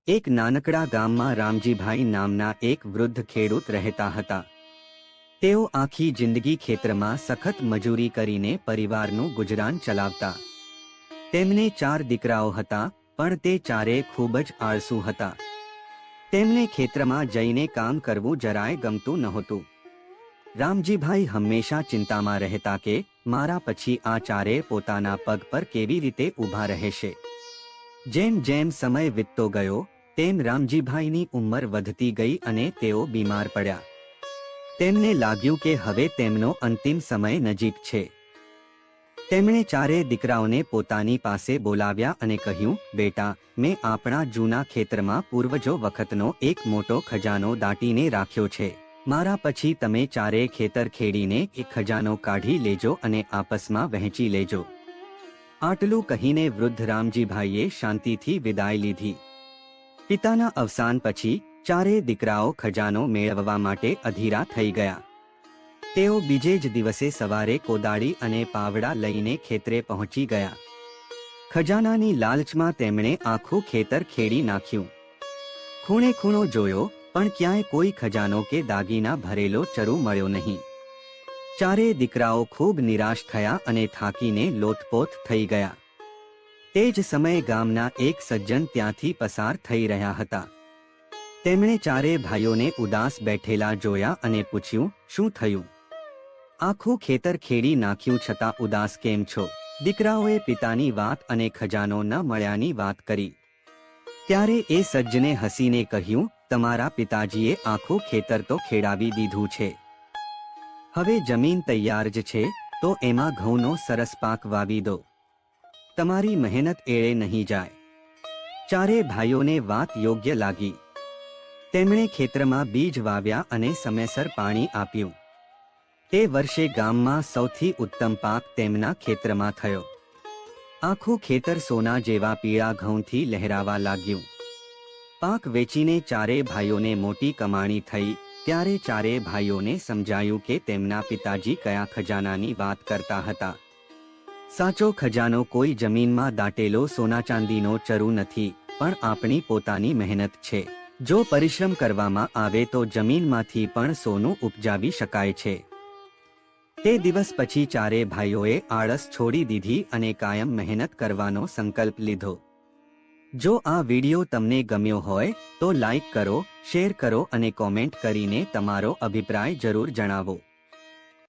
એક નાનકડા ગામમાં રામજીભાઈ નામના એક વૃદ્ધ ખેડૂત રહેતા હતા. તેઓ આખી જિંદગી ખેતરમાં સખત મજૂરી કરીને પરિવારનું ગુજરાન ચલાવતા. તેમને 4 દીકરાઓ હતા, પણ તે ચારેય ખૂબ જ આળસુ હતા. તેમને ખેતરમાં જઈને કામ કરવું જરાય ગમતું નહોતું. રામજીભાઈ હંમેશા ચિંતામાં રહેતા કે મારા પછી આ ચારેય પોતાના પગ પર કેવી રીતે ઊભા રહેશે. જેમ જેમ સમય વીતતો ગયો તેમ રામજીભાઈની ઉંમર વધતી ગઈ અને તેઓ બીમાર પડ્યા. તેમને લાગ્યું કે હવે તેમનો અંતિમ સમય નજીક છે. તેમણે ચારેય દીકરાઓને પોતાની પાસે બોલાવ્યા અને કહ્યું, બેટા, મેં આપણા જૂના ખેતરમાં પૂર્વજો વખતનો એક મોટો ખજાનો દાટીને રાખ્યો છે. મારા પછી તમે ચારેય ખેતર ખેડીને એ ખજાનો કાઢી લેજો અને આપસમાં વહેંચી લેજો. આટલું કહીને વૃદ્ધ રામજીભાઈએ શાંતિથી વિદાય લીધી. પિતાના અવસાન પછી ચારેય દીકરાઓ ખજાનો મેળવવા માટે અધીરા થઈ ગયા. તેઓ બીજે જ દિવસે સવારે કોદાળી અને પાવડા લઈને ખેતરે પહોંચી ગયા. ખજાનાની લાલચમાં તેમણે આખું ખેતર ખેડી નાખ્યું. ખૂણે ખૂણો જોયો, પણ ક્યાંય કોઈ ખજાનો કે દાગીના ભરેલો ચરુ મળ્યો નહીં. ચારેય દીકરાઓ ખૂબ નિરાશ થયા અને થાકીને લોથપોથ થઈ ગયા. તે જ સમયે ગામના એક સજ્જન ત્યાંથી પસાર થઈ રહ્યા હતા. તેમણે ચારેય ભાઈઓને ઉદાસ બેઠેલા જોયા અને પૂછ્યું, શું થયું? આખું ખેતર ખેડી નાખ્યું છતાં ઉદાસ કેમ છો? દીકરાઓએ પિતાની વાત અને ખજાનો ન મળ્યાની વાત કરી. ત્યારે એ સજ્જને હસીને કહ્યું, તમારા પિતાજીએ આખું ખેતર તો ખેડાવી દીધું છે. હવે જમીન તૈયાર જ છે, તો એમાં ઘઉંનો સરસ પાક વાવી દો. તમારી મહેનત એળે નહીં જાય. ચારેય ભાઈઓને વાત યોગ્ય લાગી. તેમણે ખેતરમાં બીજ વાવ્યા અને સમયસર પાણી આપ્યું. તે વર્ષે ગામમાં સૌથી ઉત્તમ પાક તેમના ખેતરમાં થયો. આખું ખેતર સોના જેવા પીળા ઘઉંથી લહેરાવા લાગ્યું. પાક વેચીને ચારેય ભાઈઓને મોટી કમાણી થઈ. ત્યારે ચારેય ભાઈઓને સમજાયું કે તેમના પિતાજી કયા ખજાનાની વાત કરતા હતા. સાચો ખજાનો કોઈ જમીનમાં દાટેલો સોના ચાંદીનો ચરુ નથી, પણ આપણી પોતાની મહેનત છે. જો પરિશ્રમ કરવામાં આવે તો જમીનમાંથી પણ સોનું ઉપજાવી શકાય છે. તે દિવસ પછી ચારેય ભાઈઓએ આળસ છોડી દીધી અને કાયમ મહેનત કરવાનો સંકલ્પ લીધો. જો આ વિડિયો તમને ગમ્યો હોય તો લાઈક કરો, શેર કરો અને કોમેન્ટ કરીને તમારો અભિપ્રાય જરૂર જણાવો.